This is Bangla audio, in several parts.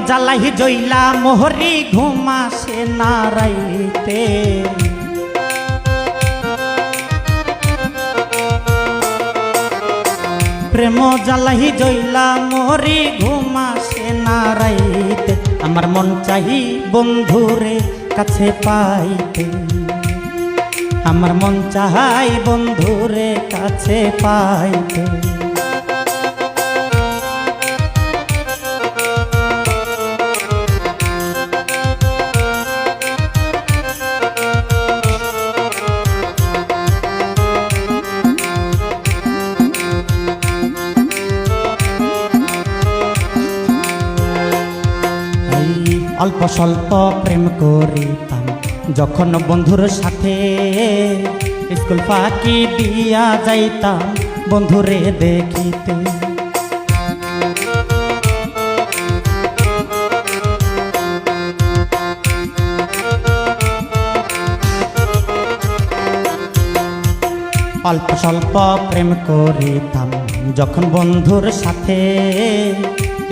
জ্বালাই জইলা মোহরি ঘুমাসে না রাইতে, প্রেম জ্বালাই জইলা মোহরি ঘুমাসে না রাইতে। আমার মন চাই বন্ধুরে কাছে পাইতে, আমার মন চাই বন্ধুরে কাছে পাইতে। অল্প স্বল্প প্রেম করিতাম যখন বন্ধুর সাথে, স্কুল ফাঁকি দিয়া যাইতাম বন্ধুরে দেখিতে। অল্প স্বল্প প্রেম করিতাম যখন বন্ধুর সাথে,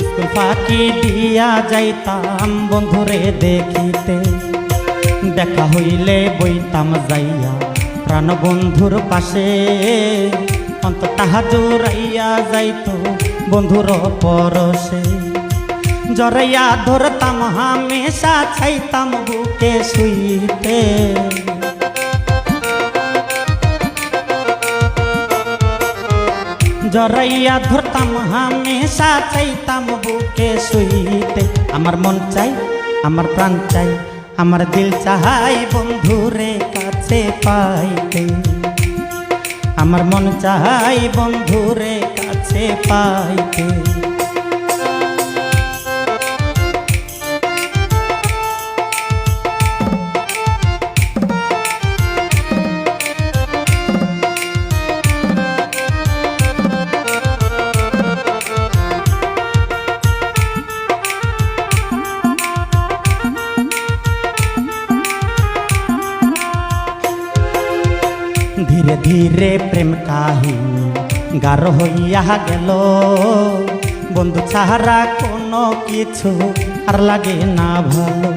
স্কুল ফাঁকি দিয়া যাইতাম বন্ধুরে দেখিতে। দেখা হইলে বইতাম যাইয়া প্রাণ বন্ধুর পাশে, অন্তরটা জুড়াইয়া যাইত বন্ধুর পরশে। জড়াইয়া ধরতাম হামেশা চাইতাম বুকে শুইতে, জড়াইয়া ধরতাম হামেশা চাইতাম বুকে শুইতে। আমার মন চাই, আমার প্রাণ চাই, আমার দিল চাই বন্ধুরে কাছে পাইতে। আমার মন চাই বন্ধুরে কাছে পাইতে। ধীরে ধীরে প্রেম কাহিনী গাঢ় হইয়া গেল, বন্ধু ছাড়া কোনো কিছু আর লাগে না ভালো।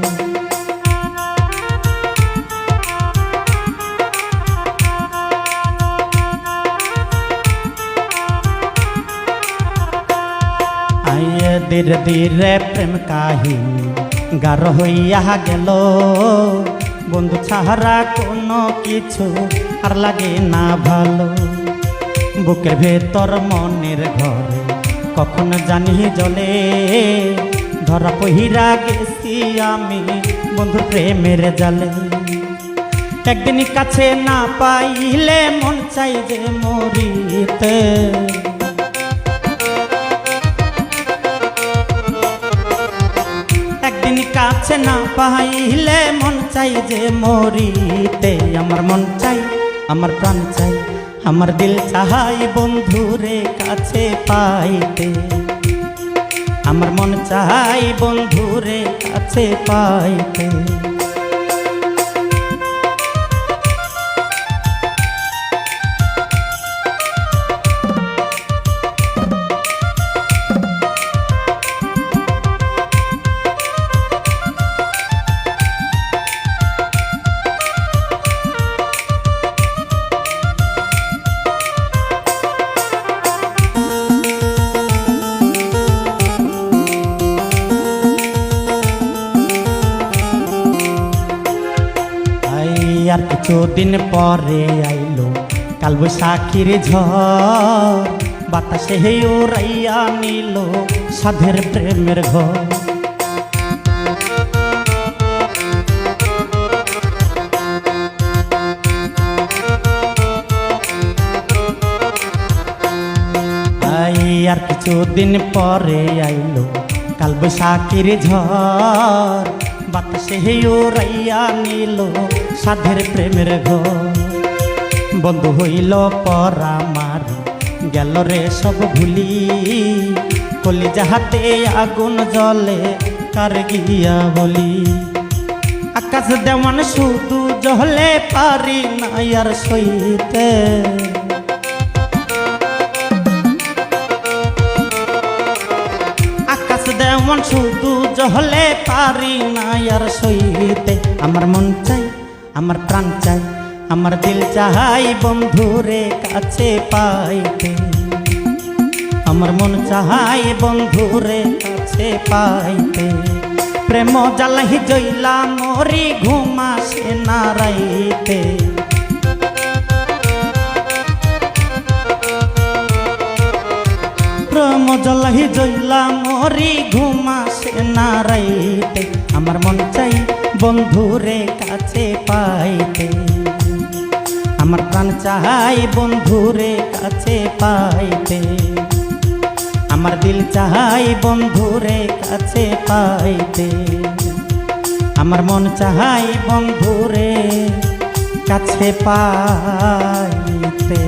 আইয়ে ধীরে ধীরে প্রেম কাহিনী গাঢ় হইয়া গেল, বন্ধু ছাড়া কোনো কিছু আর লাগে না ভালো। বুকের ভেতর মনের ঘরে কখন জানি জ্বলে, ধরা পহিরা গেছি আমি বন্ধুর প্রেমের জালে। একদিন কাছে না পাইলে মন চাই যে মরিতে, একদিন কাছে না পাইলে মন চাই যে মরিতে। আমার মন চাই, আমার প্রাণ চাই, আমার দিল চাই বন্ধুরে কাছে পাইতে। আমার মন চাই বন্ধুরে কাছে পাইতে। আর কিছুদিন পরে আইলো কালবৈশাখীর ঝড়, বাতাসে উড়াইয়া নিল সাধের প্রেমের ঘর। আর কিছুদিন পরে আইলো কালবৈশাখীর ঝড়, বাতাসে উড়াইয়া নিল সাধের প্রেমের ঘর। বন্ধু হইল পরা মার গেল রে সব ভুলি, কলিজাতে আগুন জ্বলে কার গিয়া বলি। আকাশ দেওয়ান শুধু জ্বলে পারি না আর সইতে, জীবন শুধু জহলে পারি না আর সইতে। আমার মন চাই, আমার প্রাণ চাই, আমার দিল চাই বন্ধুরে কাছে পাইতে। আমার মন চাই বন্ধুরে কাছে পাইতে। প্রেম জ্বালাহি জইলা মরি ঘুমাসে না রাইতে। প্রেম জ্বালাহি জইলা মরি ঘুমাসে না রাইতে। আমার মন চাই বন্ধুরে কাছে পাইতে। আমার প্রাণ চাই বন্ধুরে কাছে পাইতে। আমার দিল চাই বন্ধুরে কাছে পাইতে। আমার মন চাই বন্ধুরে কাছে পাইতে।